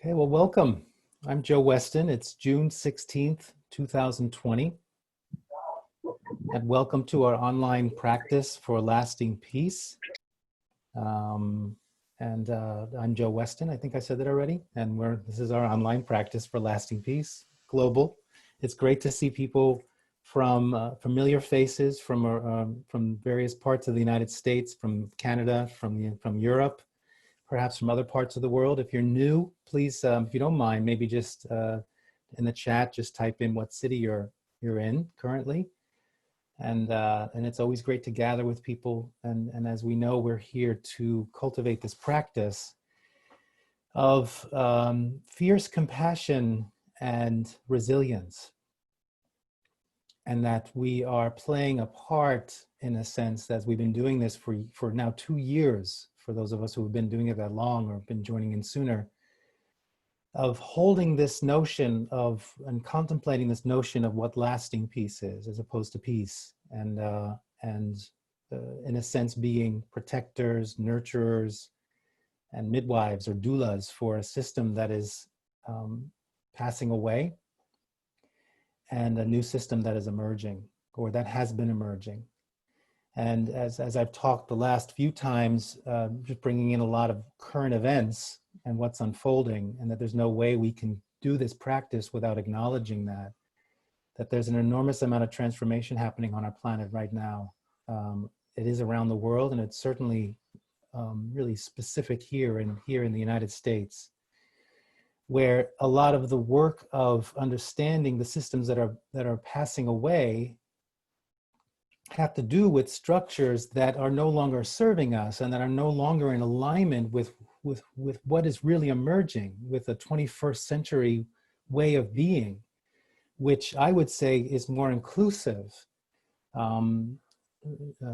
Okay, well, welcome. I'm Joe Weston. It's June 16th, 2020. And welcome to our online practice for lasting peace. I'm Joe Weston. I think I said that already. And this is our online practice for lasting peace, global. It's great to see people from familiar faces from various parts of the United States, from Canada, from Europe, perhaps from other parts of the world. If you're new, please, if you don't mind, maybe just in the chat, just type in what city you're in currently. And it's always great to gather with people. And as we know, we're here to cultivate this practice of fierce compassion and resilience. And that we are playing a part, in a sense, as we've been doing this for now 2 years, for those of us who have been doing it that long or been joining in sooner, of holding this notion of and contemplating this notion of what lasting peace is, as opposed to peace, and in a sense being protectors, nurturers, and midwives or doulas for a system that is passing away, and a new system that is emerging, or that has been emerging. And as I've talked the last few times, just bringing in a lot of current events and what's unfolding, and that there's no way we can do this practice without acknowledging that there's an enormous amount of transformation happening on our planet right now. It is around the world, and it's certainly really specific here in the United States, where a lot of the work of understanding the systems that are passing away have to do with structures that are no longer serving us and that are no longer in alignment with what is really emerging, with a 21st century way of being, which I would say is more inclusive,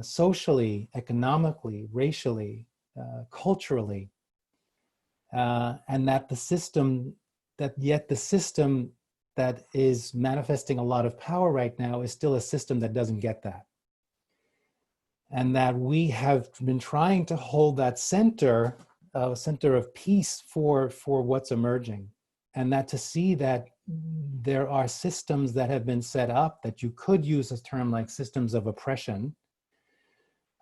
socially, economically, racially, culturally, and that the system that is manifesting a lot of power right now is still a system that doesn't get that. And that we have been trying to hold that center of peace for what's emerging. And that to see that there are systems that have been set up, that you could use a term like systems of oppression,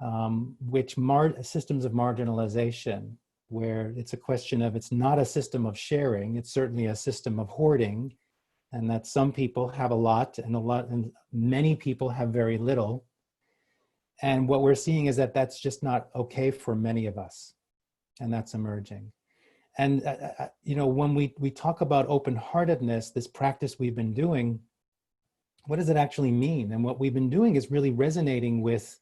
systems of marginalization, where it's a question of, it's not a system of sharing, it's certainly a system of hoarding, and that some people have a lot and many people have very little. And what we're seeing is that that's just not okay for many of us, and that's emerging. And when we talk about open-heartedness, this practice we've been doing, what does it actually mean? And what we've been doing is really resonating with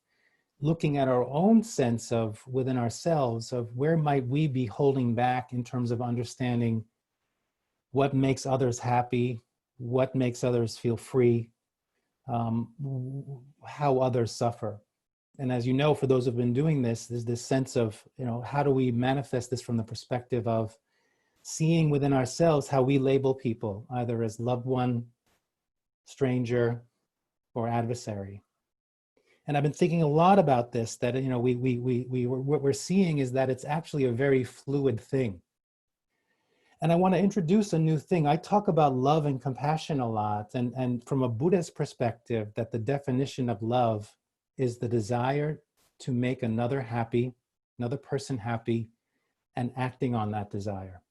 looking at our own sense of within ourselves of where might we be holding back in terms of understanding what makes others happy, what makes others feel free, how others suffer. And as you know, for those who've been doing this, there's this sense of, how do we manifest this from the perspective of seeing within ourselves how we label people, either as loved one, stranger, or adversary. And I've been thinking a lot about this, that, what we're seeing is that it's actually a very fluid thing. And I want to introduce a new thing. I talk about love and compassion a lot, and from a Buddhist perspective, that the definition of love is the desire to make another person happy, and acting on that desire.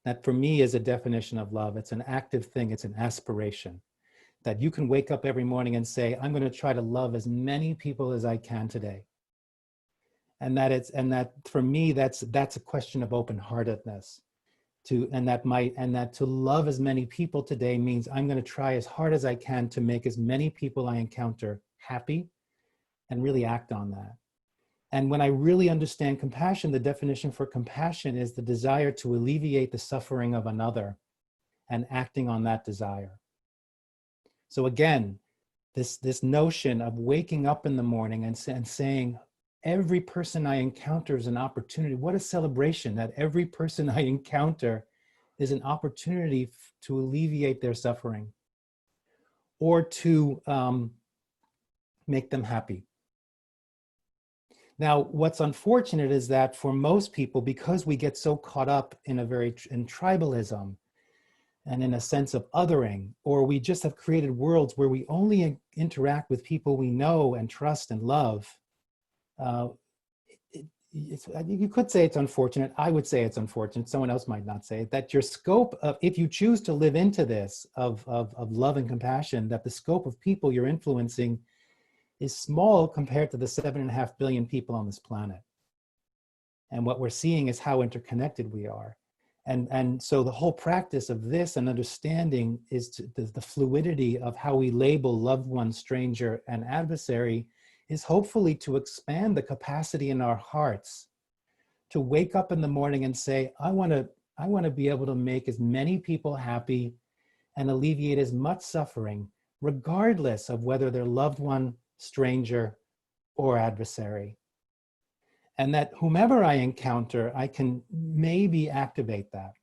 That for me is a definition of love. It's an active thing, it's an aspiration. That you can wake up every morning and say, I'm going to try to love as many people as I can today. And that for me, that's a question of open-heartedness. That to love as many people today means I'm going to try as hard as I can to make as many people I encounter happy, and really act on that. And when I really understand compassion, the definition for compassion is the desire to alleviate the suffering of another and acting on that desire. So again, this notion of waking up in the morning and saying, every person I encounter is an opportunity. What a celebration that every person I encounter is an opportunity to alleviate their suffering, or to make them happy. Now, what's unfortunate is that for most people, because we get so caught up in in tribalism and in a sense of othering, or we just have created worlds where we only interact with people we know and trust and love, uh, you could say it's unfortunate. I would say it's unfortunate. Someone else might not say it, that your scope of, if you choose to live into this of love and compassion, that the scope of people you're influencing is small compared to the 7.5 billion people on this planet. And what we're seeing is how interconnected we are. And so the whole practice of this and understanding is the fluidity of how we label loved one, stranger, and adversary is hopefully to expand the capacity in our hearts to wake up in the morning and say, I want to be able to make as many people happy and alleviate as much suffering, regardless of whether they're loved one, stranger, or adversary. And that whomever I encounter, I can maybe activate that.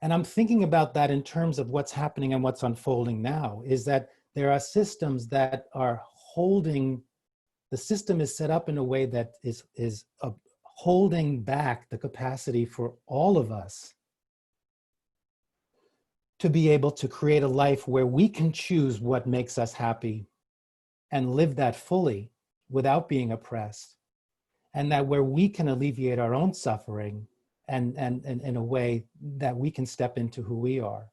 And I'm thinking about that in terms of what's happening and what's unfolding now, is that there are systems that are holding, the system is set up in a way that is holding back the capacity for all of us to be able to create a life where we can choose what makes us happy and live that fully without being oppressed. And that where we can alleviate our own suffering and in a way that we can step into who we are.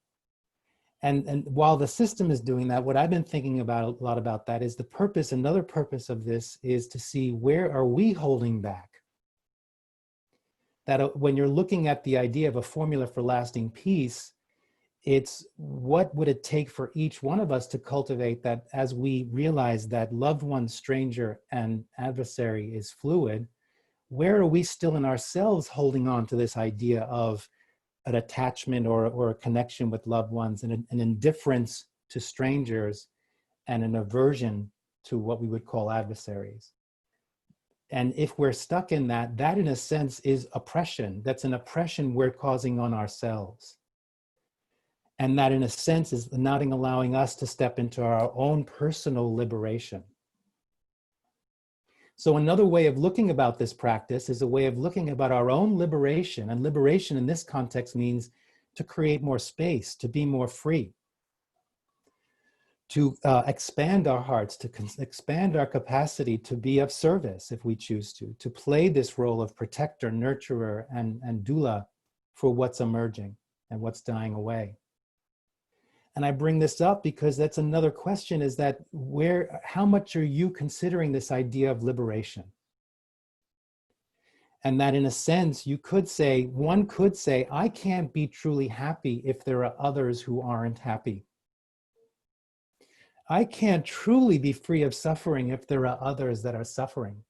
And while the system is doing that, what I've been thinking about a lot about that is the purpose, another purpose of this is to see where are we holding back? That when you're looking at the idea of a formula for lasting peace, it's what would it take for each one of us to cultivate that as we realize that loved one, stranger, and adversary is fluid, where are we still in ourselves holding on to this idea of an attachment or a connection with loved ones and an indifference to strangers and an aversion to what we would call adversaries? And if we're stuck in that, that in a sense is oppression. That's an oppression we're causing on ourselves. And that in a sense is not allowing us to step into our own personal liberation. So another way of looking about this practice is a way of looking about our own liberation. And liberation in this context means to create more space, to be more free, to expand our hearts, to expand our capacity to be of service if we choose to play this role of protector, nurturer, and doula for what's emerging and what's dying away. And I bring this up because that's another question, is that how much are you considering this idea of liberation? And that in a sense, one could say, I can't be truly happy if there are others who aren't happy. I can't truly be free of suffering if there are others that are suffering.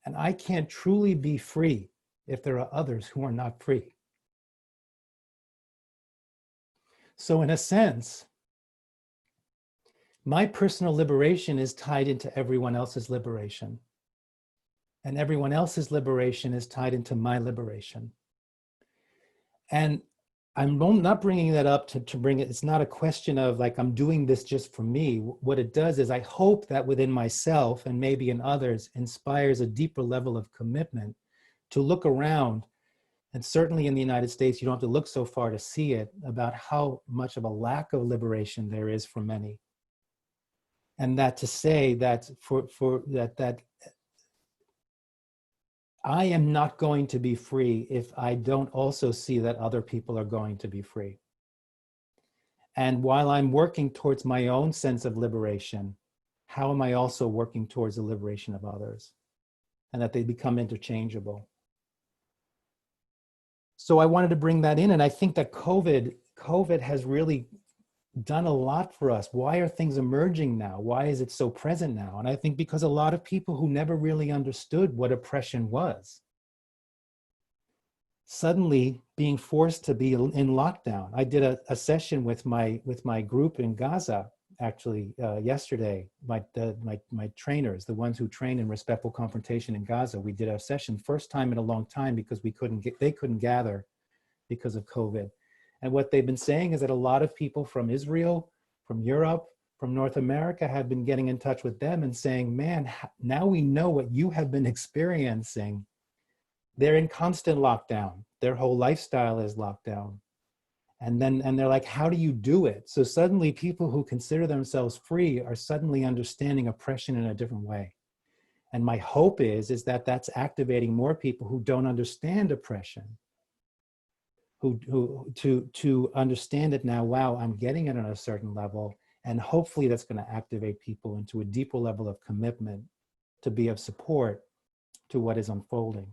And I can't truly be free if there are others who are not free. So in a sense, my personal liberation is tied into everyone else's liberation. And everyone else's liberation is tied into my liberation. And I'm not bringing that up to bring it, it's not a question of like, I'm doing this just for me. What it does is I hope that within myself and maybe in others inspires a deeper level of commitment to look around. And certainly in the United States, you don't have to look so far to see it, about how much of a lack of liberation there is for many. And that to say that that I am not going to be free if I don't also see that other people are going to be free. And while I'm working towards my own sense of liberation, how am I also working towards the liberation of others? And that they become interchangeable. So I wanted to bring that in, and I think that COVID has really done a lot for us. Why are things emerging now? Why is it so present now? And I think because a lot of people who never really understood what oppression was, suddenly being forced to be in lockdown. I did a session with my group in Gaza, actually yesterday. My trainers, the ones who train in respectful confrontation in Gaza, we did a session, first time in a long time, because they couldn't gather because of COVID. And what they've been saying is that a lot of people from Israel, from Europe, from North America have been getting in touch with them and saying, man, now we know what you have been experiencing. They're in constant lockdown. Their whole lifestyle is locked down. And they're like, how do you do it? So suddenly people who consider themselves free are suddenly understanding oppression in a different way. And my hope is that that's activating more people who don't understand oppression, to understand it now. Wow, I'm getting it on a certain level. And hopefully that's going to activate people into a deeper level of commitment to be of support to what is unfolding.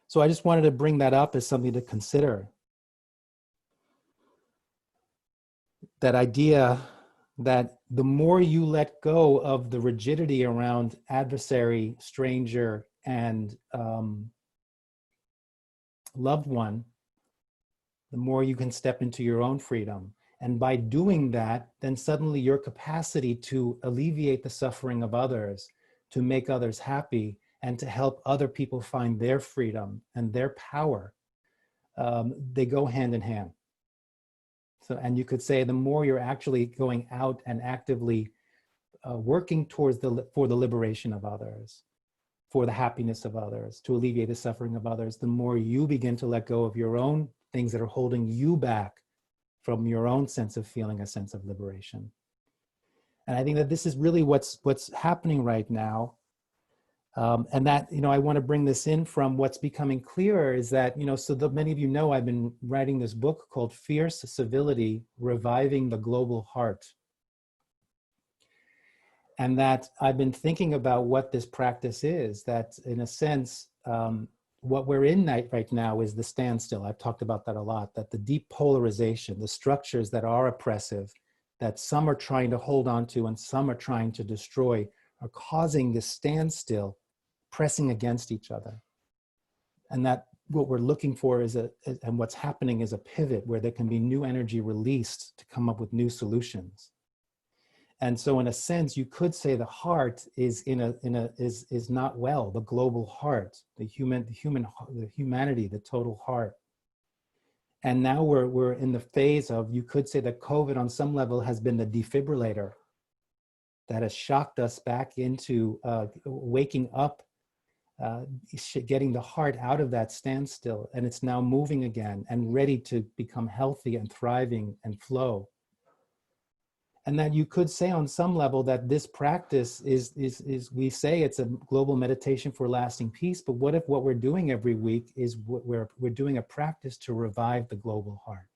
So I just wanted to bring that up as something to consider. That idea that the more you let go of the rigidity around adversary, stranger, and loved one, the more you can step into your own freedom. And by doing that, then suddenly your capacity to alleviate the suffering of others, to make others happy, and to help other people find their freedom and their power, they go hand in hand. So, and you could say the more you're actually going out and actively working towards for the liberation of others, for the happiness of others, to alleviate the suffering of others, the more you begin to let go of your own things that are holding you back from your own sense of feeling a sense of liberation. And I think that this is really what's happening right now. And that, I want to bring this in from what's becoming clearer is that, so that many of you know, I've been writing this book called Fierce Civility, Reviving the Global Heart. And that I've been thinking about what this practice is, that in a sense, what we're in right now is the standstill. I've talked about that a lot, that the deep polarization, the structures that are oppressive, that some are trying to hold on to and some are trying to destroy, are causing this standstill, pressing against each other. And that what we're looking for and what's happening is a pivot where there can be new energy released to come up with new solutions. And so in a sense, you could say the heart is is not well, the global heart, the humanity, the total heart. And now we're in the phase of, you could say that COVID on some level has been the defibrillator that has shocked us back into waking up, getting the heart out of that standstill, and it's now moving again and ready to become healthy and thriving and flow. And that you could say on some level that this practice is we say it's a global meditation for lasting peace, but what if what we're doing every week is we're doing a practice to revive the global heart?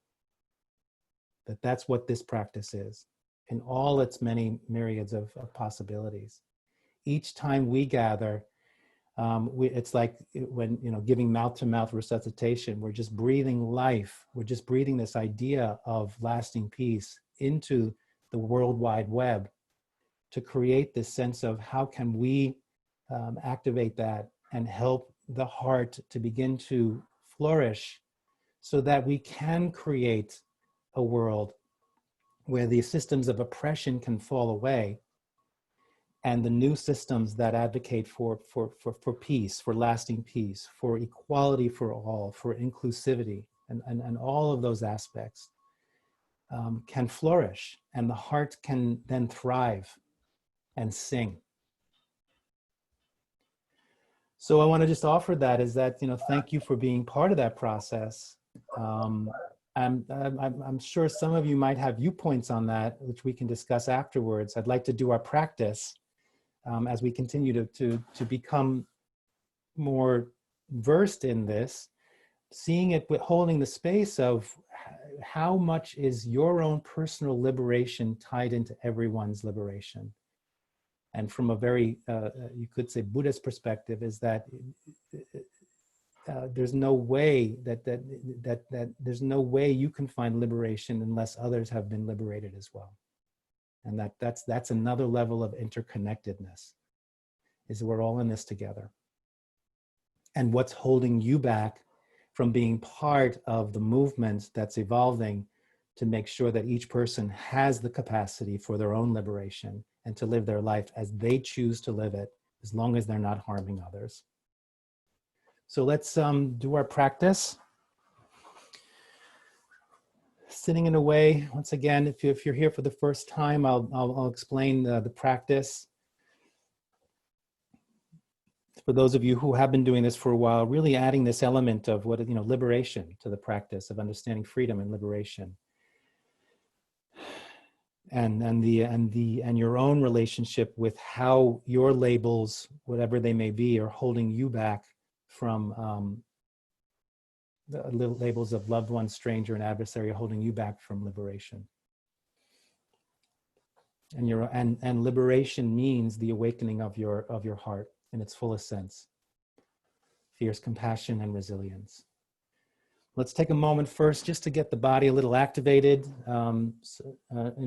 That's what this practice is, in all its many myriads of possibilities. Each time we gather, it's like when, giving mouth-to-mouth resuscitation, we're just breathing life. We're just breathing this idea of lasting peace into the World Wide Web to create this sense of how can we activate that and help the heart to begin to flourish so that we can create a world where the systems of oppression can fall away and the new systems that advocate for peace, for lasting peace, for equality for all, for inclusivity, and all of those aspects can flourish, and the heart can then thrive and sing. So I want to just offer that is that, thank you for being part of that process. I'm sure some of you might have viewpoints on that, which we can discuss afterwards. I'd like to do our practice as we continue to become more versed in this, seeing it with holding the space of how much is your own personal liberation tied into everyone's liberation. And from a very, you could say Buddhist perspective, is that there's no way that there's no way you can find liberation unless others have been liberated as well. And that's another level of interconnectedness, is we're all in this together. And what's holding you back from being part of the movement that's evolving to make sure that each person has the capacity for their own liberation and to live their life as they choose to live it, as long as they're not harming others. So let's do our practice. Sitting in a way, once again, if you're here for the first time, I'll explain the practice. For those of you who have been doing this for a while, really adding this element of liberation to the practice of understanding freedom and liberation, and your own relationship with how your labels, whatever they may be, are holding you back from the labels of loved one, stranger, and adversary, are holding you back from liberation. And liberation means the awakening of your heart in its fullest sense. Fierce compassion and resilience. Let's take a moment first just to get the body a little activated in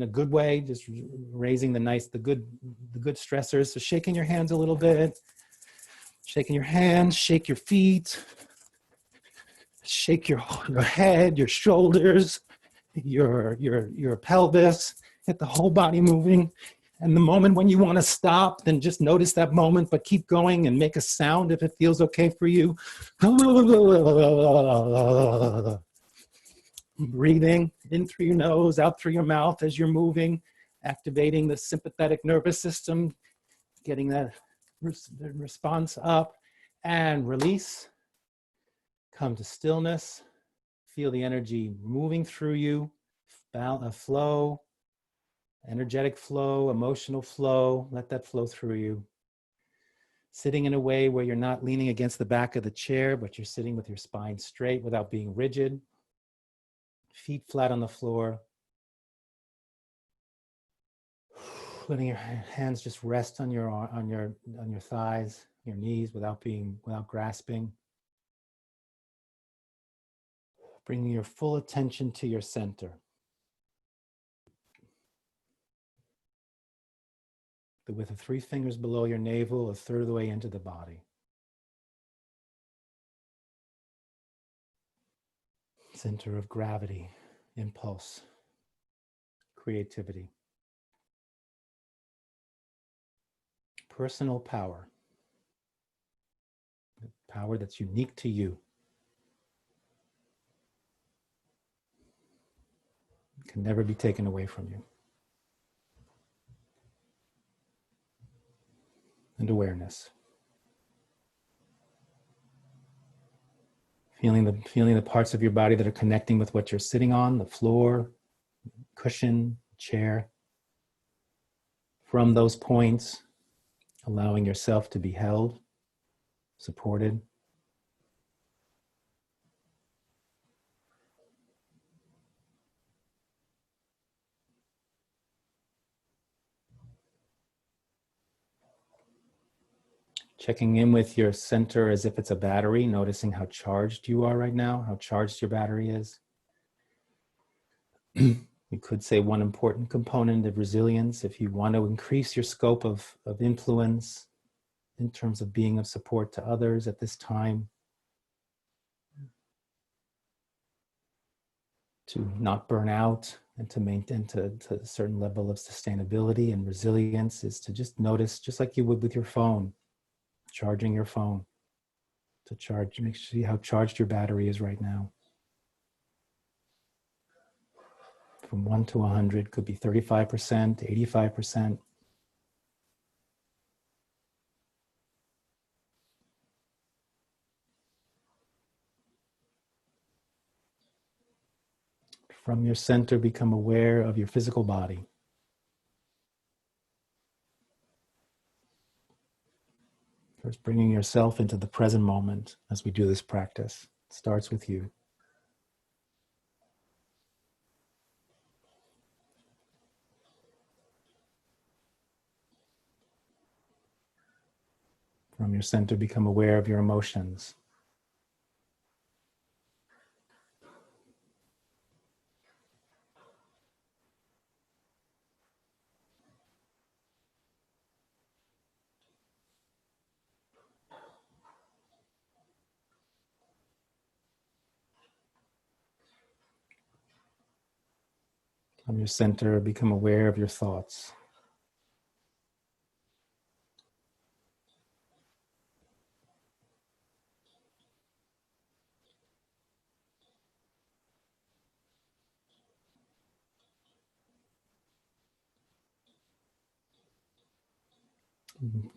a good way, just raising the good stressors. So shaking your hands a little bit, shaking your hands, shake your feet, shake your head, your shoulders, your pelvis, get the whole body moving. And the moment when you want to stop, then just notice that moment, but keep going and make a sound if it feels okay for you. Breathing in through your nose, out through your mouth as you're moving, activating the sympathetic nervous system, getting that response up, and release. Come to stillness. Feel the energy moving through you, a flow. Energetic flow, emotional flow, let that flow through you. Sitting in a way where you're not leaning against the back of the chair, but you're sitting with your spine straight without being rigid. Feet flat on the floor. Letting your hands just rest on your thighs, your knees without grasping. Bringing your full attention to your center. The width of 3 fingers below your navel, 1/3 of the way into the body. Center of gravity, impulse, creativity. Personal power. Power that's unique to you. Can never be taken away from you. And awareness. Feeling the parts of your body that are connecting with what you're sitting on, the floor, cushion, chair. From those points, allowing yourself to be held, supported. Checking in with your center as if it's a battery, noticing how charged you are right now, how charged your battery is. We could say one important component of resilience, if you want to increase your scope of influence in terms of being of support to others at this time, to not burn out and to maintain to a certain level of sustainability and resilience, is to just notice, just like you would with your phone, charging your phone, to charge, make sure how charged your battery is right now. From 1 to 100, could be 35%, 85%. From your center, become aware of your physical body. First, bringing yourself into the present moment as we do this practice. It starts with you. From your center, become aware of your emotions. From your center, become aware of your thoughts.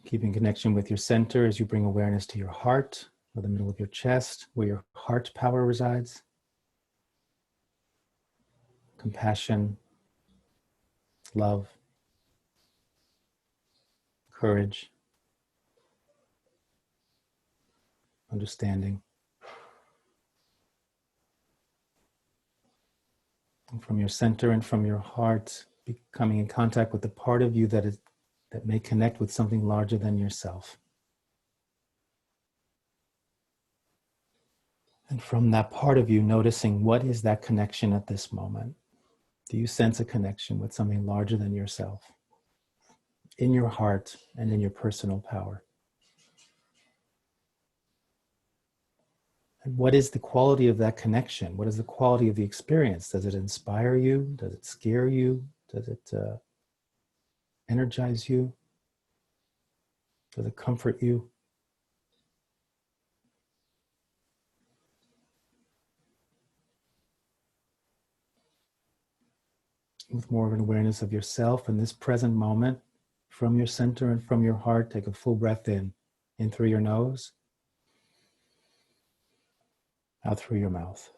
Keeping connection with your center as you bring awareness to your heart, or the middle of your chest, where your heart power resides. Compassion, love, courage, understanding. And from your center and from your heart, becoming in contact with the part of you that may connect with something larger than yourself. And from that part of you, noticing what is that connection at this moment. Do you sense a connection with something larger than yourself in your heart and in your personal power? And what is the quality of that connection? What is the quality of the experience? Does it inspire you? Does it scare you? Does it energize you? Does it comfort you? With more of an awareness of yourself in this present moment, from your center and from your heart, take a full breath in through your nose, out through your mouth.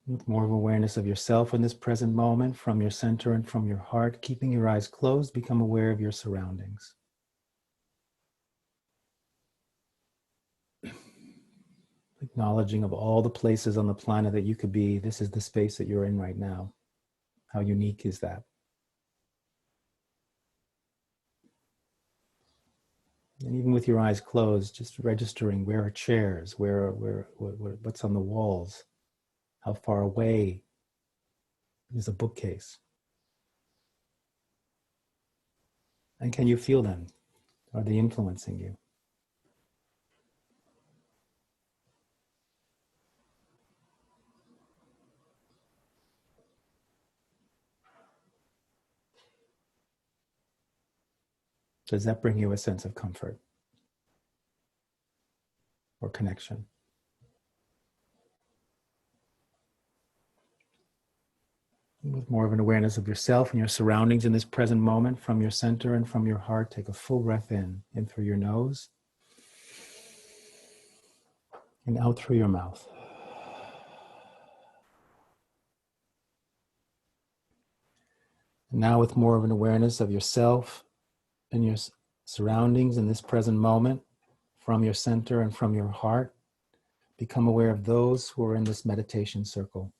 With more of awareness of yourself in this present moment, from your center and from your heart, keeping your eyes closed, become aware of your surroundings. Acknowledging of all the places on the planet that you could be, this is the space that you're in right now. How unique is that? And even with your eyes closed, just registering where are chairs, what's on the walls, how far away is a bookcase, and can you feel them? Are they influencing you? Does that bring you a sense of comfort or connection? With more of an awareness of yourself and your surroundings in this present moment, from your center and from your heart, take a full breath in through your nose and out through your mouth. And now with more of an awareness of yourself and your surroundings in this present moment, from your center and from your heart, become aware of those who are in this meditation circle.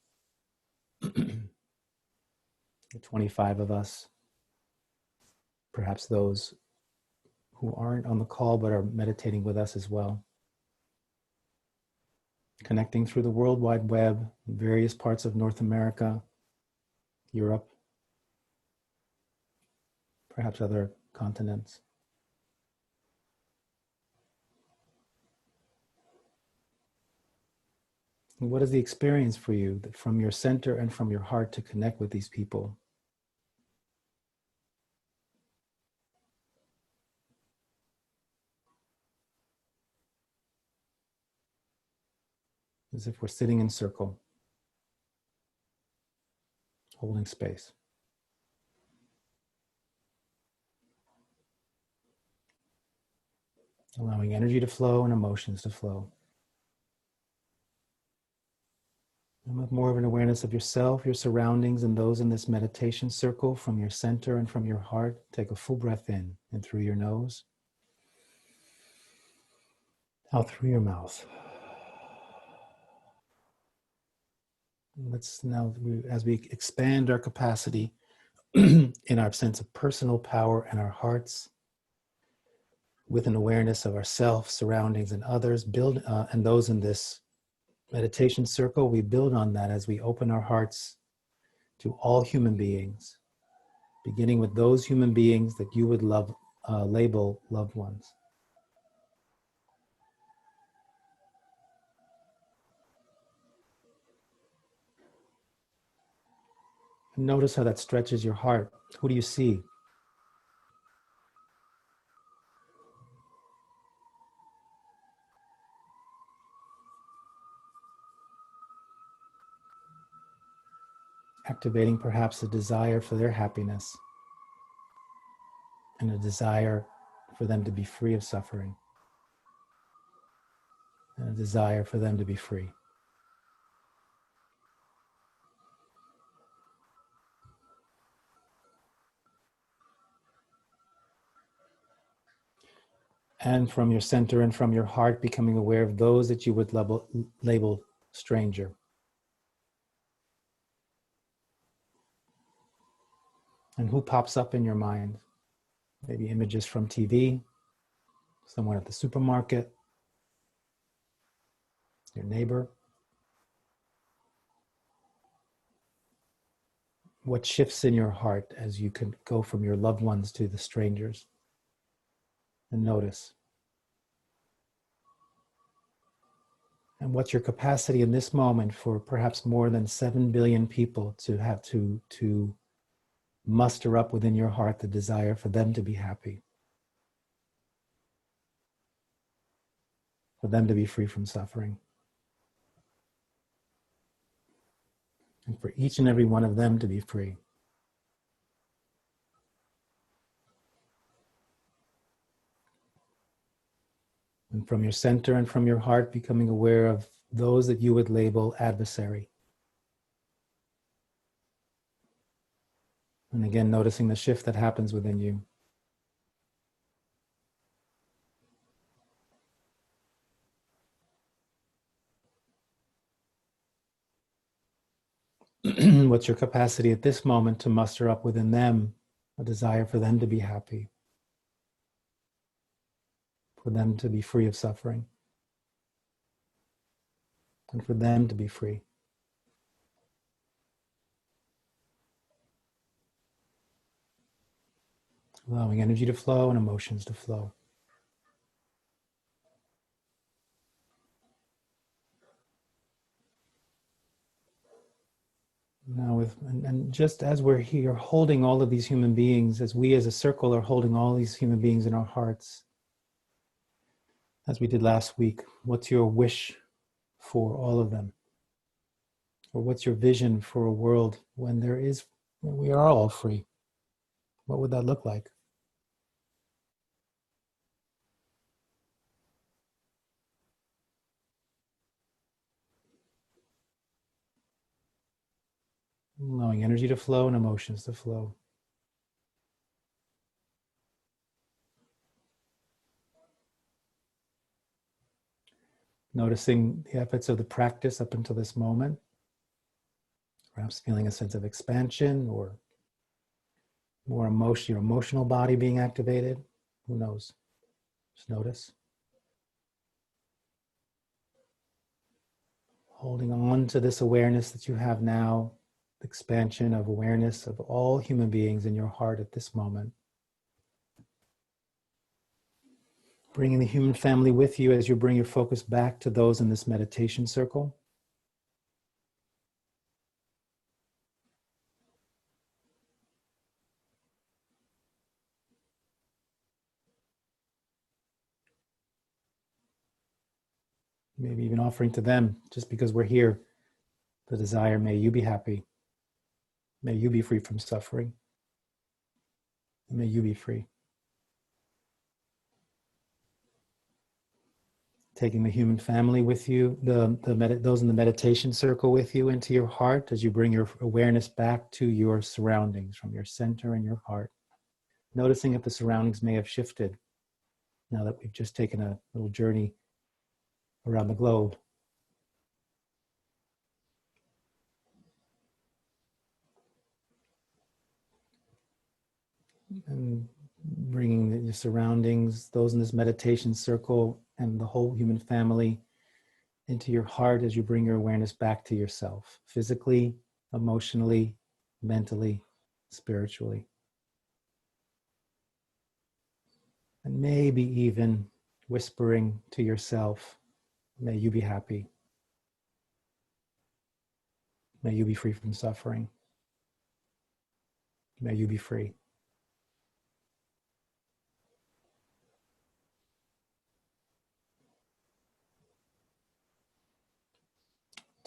The 25 of us, perhaps those who aren't on the call but are meditating with us as well. Connecting through the World Wide Web, in various parts of North America, Europe, perhaps other continents. And what is the experience for you that from your center and from your heart to connect with these people? As if we're sitting in circle, holding space. Allowing energy to flow and emotions to flow. And with more of an awareness of yourself, your surroundings, and those in this meditation circle, from your center and from your heart, take a full breath in through your nose, out through your mouth. Let's now, as we expand our capacity in our sense of personal power and our hearts, with an awareness of ourself, surroundings, and others, and those in this meditation circle, we build on that as we open our hearts to all human beings, beginning with those human beings that you would label loved ones. And notice how that stretches your heart. Who do you see? activating perhaps a desire for their happiness and a desire for them to be free of suffering and a desire for them to be free. And from your center and from your heart, becoming aware of those that you would label stranger. And who pops up in your mind? Maybe images from TV, someone at the supermarket, your neighbor. What shifts in your heart as you can go from your loved ones to the strangers? And notice. And what's your capacity in this moment for perhaps more than 7 billion people to have to muster up within your heart the desire for them to be happy, for them to be free from suffering, and for each and every one of them to be free. And from your center and from your heart, becoming aware of those that you would label adversary. And again, noticing the shift that happens within you. What's your capacity at this moment to muster up within them a desire for them to be happy, for them to be free of suffering, and for them to be free? Allowing energy to flow and emotions to flow. Now, and just as we're here holding all of these human beings, as we as a circle are holding all these human beings in our hearts, as we did last week, what's your wish for all of them? Or what's your vision for a world when we are all free? What would that look like? Allowing energy to flow and emotions to flow. Noticing the efforts of the practice up until this moment. Perhaps feeling a sense of expansion or more emotion, your emotional body being activated. Who knows? Just notice. Holding on to this awareness that you have now, expansion of awareness of all human beings in your heart at this moment. Bringing the human family with you as you bring your focus back to those in this meditation circle. Maybe even offering to them, just because we're here, the desire, may you be happy. May you be free from suffering. May you be free. Taking the human family with you, those in the meditation circle with you into your heart as you bring your awareness back to your surroundings from your center and your heart. Noticing if the surroundings may have shifted now that we've just taken a little journey around the globe. And bringing the surroundings, those in this meditation circle and the whole human family into your heart as you bring your awareness back to yourself, physically, emotionally, mentally, spiritually. And maybe even whispering to yourself, may you be happy. May you be free from suffering. May you be free.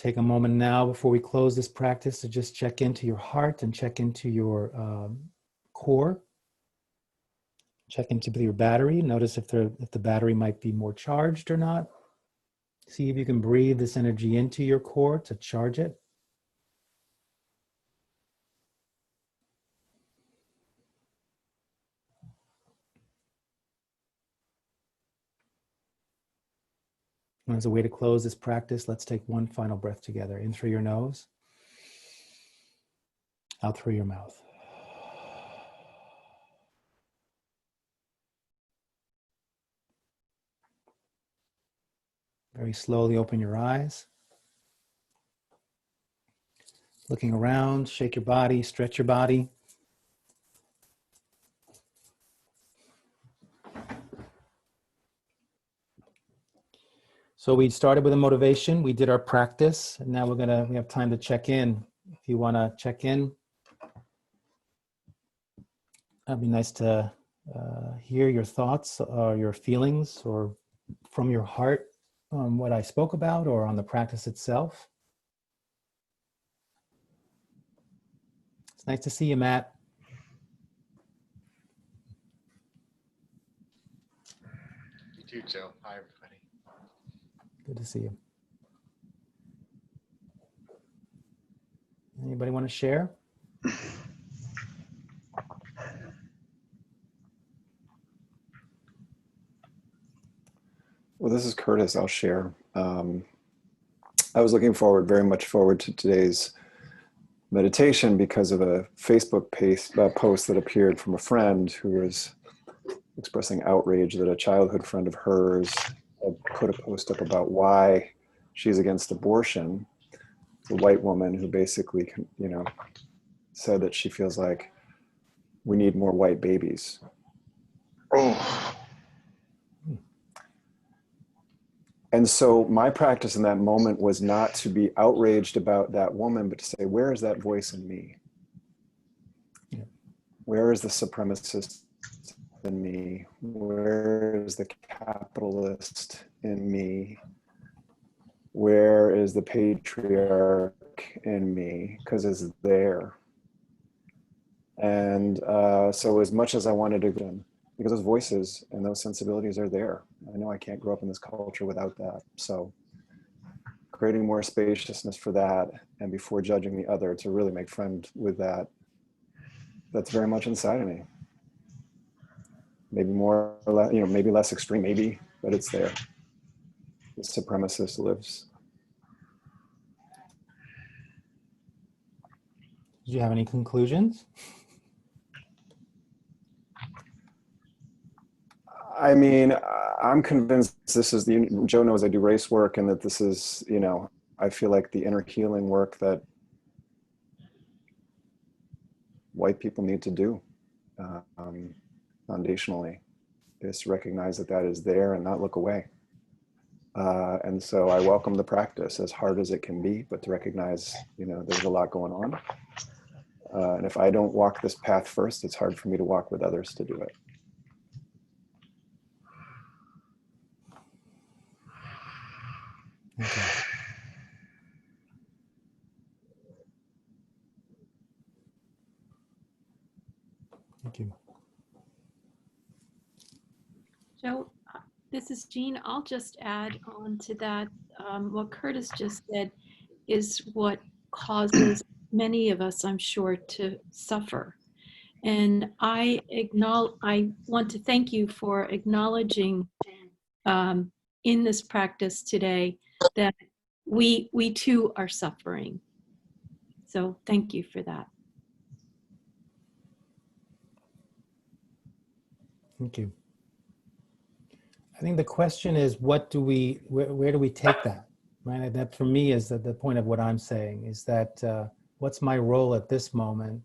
Take a moment now before we close this practice to just check into your heart and check into your core. Check into your battery. Notice if the battery might be more charged or not. See if you can breathe this energy into your core to charge it. And as a way to close this practice, let's take one final breath together. In through your nose, out through your mouth. Very slowly open your eyes. Looking around, shake your body, stretch your body. So we started with a motivation. We did our practice, and now we have time to check in. If you want to check in, that'd be nice to hear your thoughts or your feelings or from your heart on what I spoke about or on the practice itself. It's nice to see you, Matt. You too, Joe. Hi, everybody. Good to see you. Anybody want to share? Well, this is Curtis. I'll share. I was looking very much forward to today's meditation because of a Facebook post that appeared from a friend who was expressing outrage that a childhood friend of hers had put a post up about why she's against abortion. It's a white woman who basically, said that she feels like we need more white babies. Oh. And so my practice in that moment was not to be outraged about that woman, but to say, where is that voice in me? Yeah. Where is the supremacist in me? Where is the capitalist in me? Where is the patriarch in me? Because it's there. And so as much as I wanted to, because those voices and those sensibilities are there. I know I can't grow up in this culture without that. So creating more spaciousness for that, and before judging the other, to really make friend with that, that's very much inside of me. Maybe more or less, maybe less extreme, maybe, but it's there. The supremacist lives. Did you have any conclusions? I mean, I'm convinced this is Joe knows I do race work, and that this is, I feel like the inner healing work that white people need to do foundationally, is to recognize that that is there and not look away. And so I welcome the practice, as hard as it can be, but to recognize, there's a lot going on. And if I don't walk this path first, it's hard for me to walk with others to do it. Okay. Thank you. Joe, this is Jean. I'll just add on to that. What Curtis just said is what causes many of us, I'm sure, to suffer. And I want to thank you for acknowledging in this practice today that we too are suffering. So thank you for that. Thank you. I think the question is, where do we take that? Right? That for me is the point of what I'm saying is that what's my role at this moment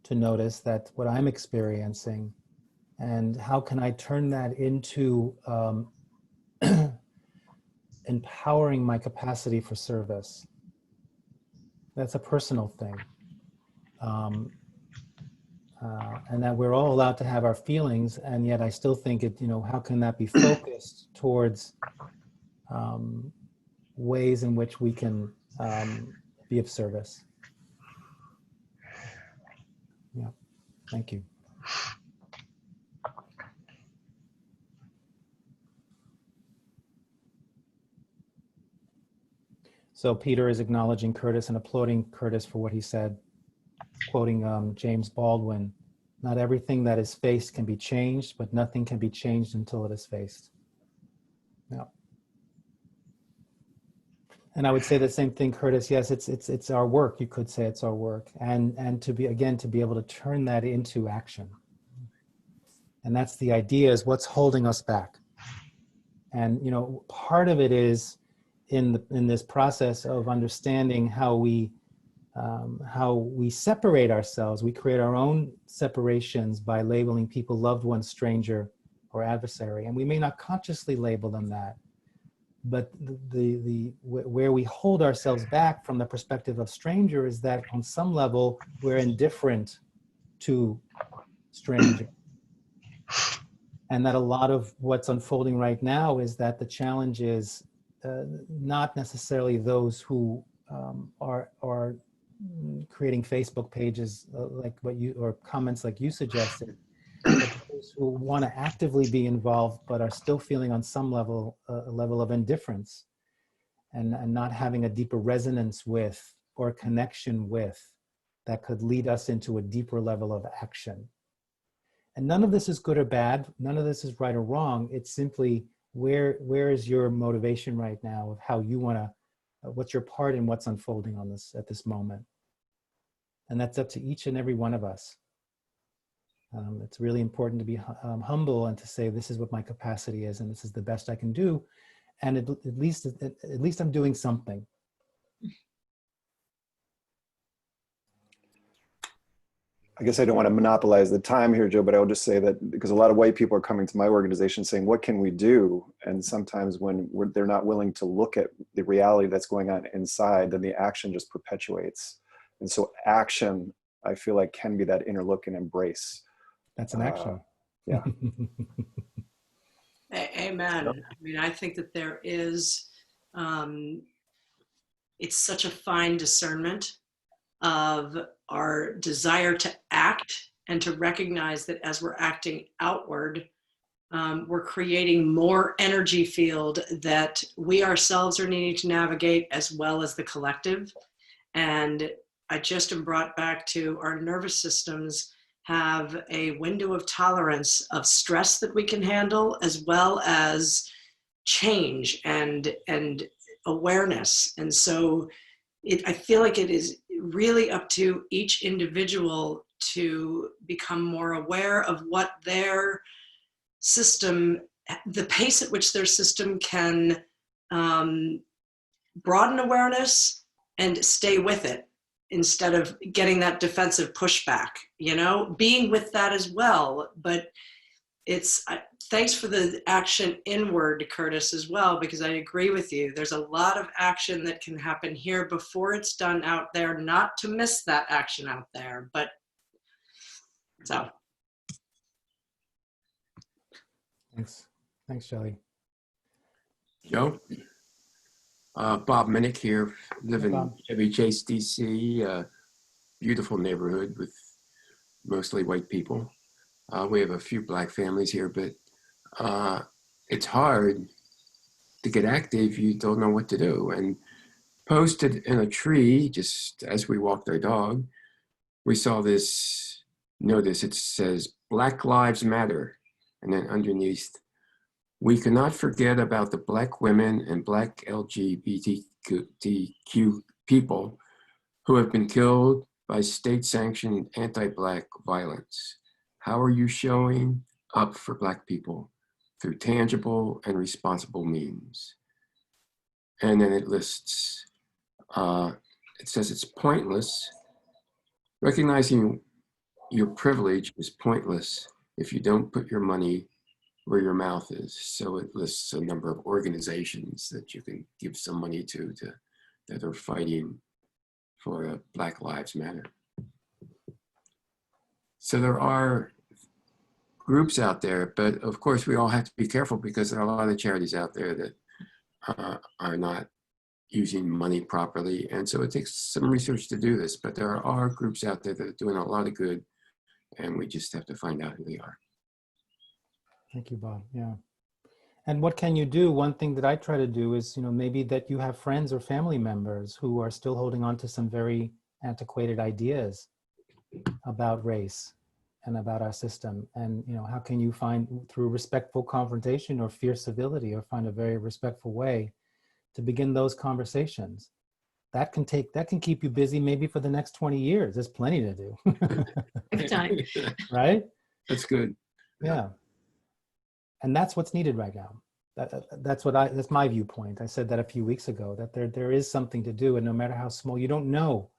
to notice that what I'm experiencing, and how can I turn that into empowering my capacity for service? That's a personal thing. And that we're all allowed to have our feelings, and yet I still think how can that be focused towards ways in which we can be of service. Yeah, thank you. So Peter is acknowledging Curtis and applauding Curtis for what he said, quoting James Baldwin, "Not everything that is faced can be changed, but nothing can be changed until it is faced." Yeah. And I would say the same thing, Curtis. Yes, it's our work. You could say it's our work, and to be able to turn that into action. And that's the idea: is what's holding us back. And part of it is in this process of understanding how we separate ourselves. We create our own separations by labeling people loved ones, stranger, or adversary, and we may not consciously label them that. But where we hold ourselves back from the perspective of stranger is that on some level we're indifferent to stranger, and that a lot of what's unfolding right now is that the challenge is not necessarily those who are creating Facebook pages like what you, or comments like you suggested, but those who want to actively be involved but are still feeling on some level a level of indifference and not having a deeper resonance with or connection with that could lead us into a deeper level of action. And none of this is good or bad. None of this is right or wrong. It's simply where is your motivation right now of how you want to, what's your part in what's unfolding on this at this moment. And that's up to each and every one of us. It's really important to be humble and to say, this is what my capacity is, and this is the best I can do. And at least I'm doing something. I guess I don't want to monopolize the time here, Joe, but I will just say that because a lot of white people are coming to my organization saying, what can we do? And sometimes when they're not willing to look at the reality that's going on inside, then the action just perpetuates. And so action, I feel like, can be that inner look and embrace. That's an action. Yeah. Amen. I mean, I think that there is, it's such a fine discernment of our desire to act and to recognize that as we're acting outward, we're creating more energy field that we ourselves are needing to navigate as well as the collective. And I just am brought back to our nervous systems have a window of tolerance of stress that we can handle, as well as change and awareness. And so I feel like it is really up to each individual to become more aware of what their system, the pace at which their system can broaden awareness and stay with it, instead of getting that defensive pushback, being with that as well. But it's, thanks for the action inward, Curtis, as well, because I agree with you. There's a lot of action that can happen here before it's done out there, not to miss that action out there, but so. Thanks, Shelley. Joe? Bob Minnick here, live in Bob. Chevy Chase, DC, beautiful neighborhood with mostly white people. We have a few black families here, but it's hard to get active. You don't know what to do. And posted in a tree, just as we walked our dog, we saw this notice. It says, Black Lives Matter. And then underneath, we cannot forget about the Black women and Black LGBTQ people who have been killed by state-sanctioned anti-Black violence. How are you showing up for Black people through tangible and responsible means? And then it lists, it says it's pointless. Recognizing your privilege is pointless if you don't put your money where your mouth is. So it lists a number of organizations that you can give some money to that are fighting for Black Lives Matter. So there are groups out there, but of course we all have to be careful because there are a lot of charities out there that are not, using money properly. And so it takes some research to do this, but there are groups out there that are doing a lot of good, and we just have to find out who they are. Thank you, Bob. Yeah. And what can you do? One thing that I try to do is, maybe that you have friends or family members who are still holding on to some very antiquated ideas about race and about our system. And, how can you find, through respectful confrontation or fierce civility, or find a very respectful way to begin those conversations? That can keep you busy maybe for the next 20 years. There's plenty to do. Time. Right? That's good. Yeah. And that's what's needed right now. That's my viewpoint. I said that a few weeks ago, that there is something to do, and no matter how small, you don't know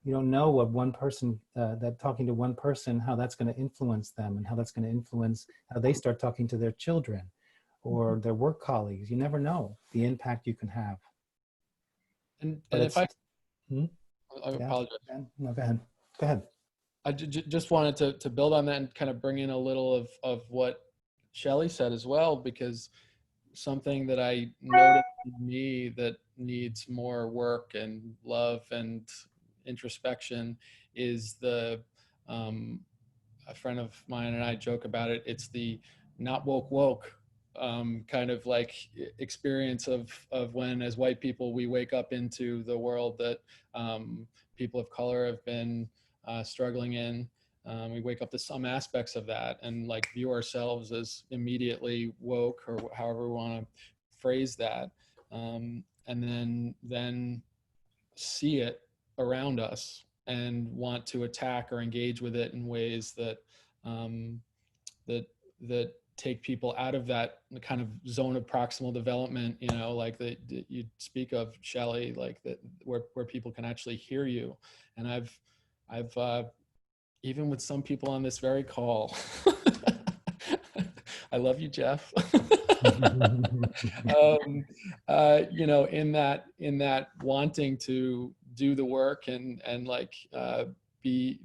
of one person, that talking to one person, how that's going to influence them, and how that's going to influence how they start talking to their children or their work colleagues. You never know the impact you can have. And But if I Hmm? apologize. No, go ahead. I just wanted to build on that and kind of bring in a little of what Shelley said as well, because something that I noticed in me that needs more work and love and introspection is a friend of mine and I joke about it. It's the not woke kind of like experience of when, as white people, we wake up into the world that people of color have been struggling in. We wake up to some aspects of that and like view ourselves as immediately woke, or however we want to phrase that, and then see it around us and want to attack or engage with it in ways that that take people out of that kind of zone of proximal development, like that you speak of, Shelley, like that where people can actually hear you. And I've even with some people on this very call, I love you, Jeff. In that wanting to do the work and like be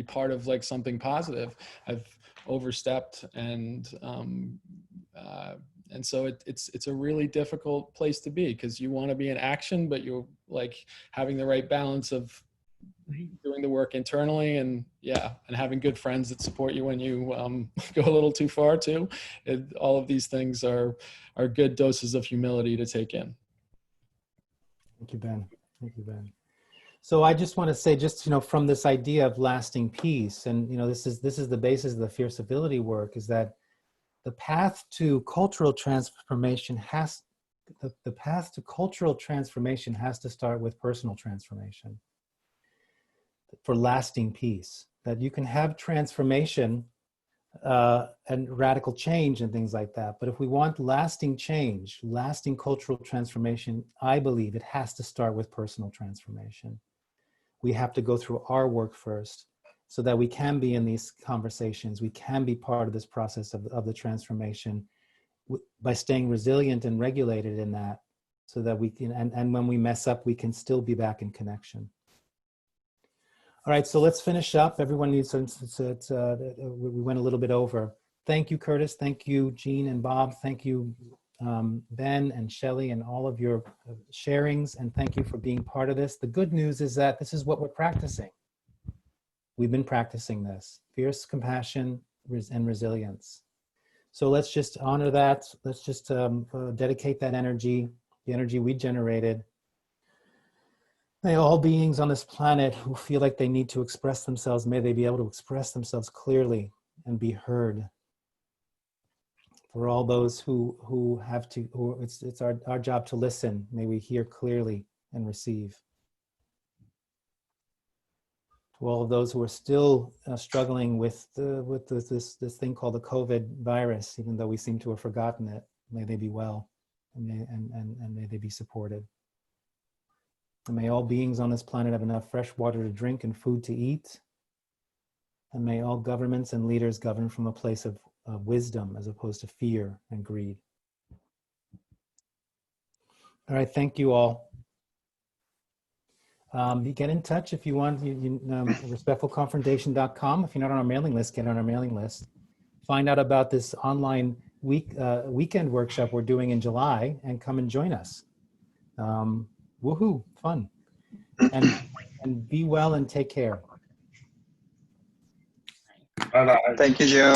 part of like something positive, I've overstepped, and so it's a really difficult place to be, because you want to be in action, but you're like having the right balance of doing the work internally and having good friends that support you when you go a little too far too. All of these things are good doses of humility to take in. Thank you, Ben. So I just want to say, from this idea of lasting peace, and this is the basis of the fierce civility work, is that the path to cultural transformation has to start with personal transformation for lasting peace. That you can have transformation and radical change and things like that, but if we want lasting change, lasting cultural transformation, I believe it has to start with personal transformation. We have to go through our work first, so that we can be in these conversations, we can be part of this process of the transformation by staying resilient and regulated in that, so that we can, and when we mess up, we can still be back in connection. All right, so let's finish up. Everyone needs, we went a little bit over. Thank you, Curtis. Thank you, Jean and Bob. Thank you, Ben and Shelley, and all of your sharings. And thank you for being part of this. The good news is that this is what we're practicing. We've been practicing this: fierce compassion and resilience. So let's just honor that. Let's just dedicate that energy, the energy we generated. May all beings on this planet who feel like they need to express themselves, may they be able to express themselves clearly and be heard. For all those who have to, it's our job to listen, may we hear clearly and receive. To all of those who are still struggling with this thing called the COVID virus, even though we seem to have forgotten it, may they be well, and may they be supported. And may all beings on this planet have enough fresh water to drink and food to eat. And may all governments and leaders govern from a place of wisdom as opposed to fear and greed. All right, thank you all. Get in touch if you want, respectfulconfrontation.com. If you're not on our mailing list, get on our mailing list. Find out about this online weekend workshop we're doing in July and come and join us. Woohoo, fun. And be well and take care. Bye-bye. Thank you, Joe.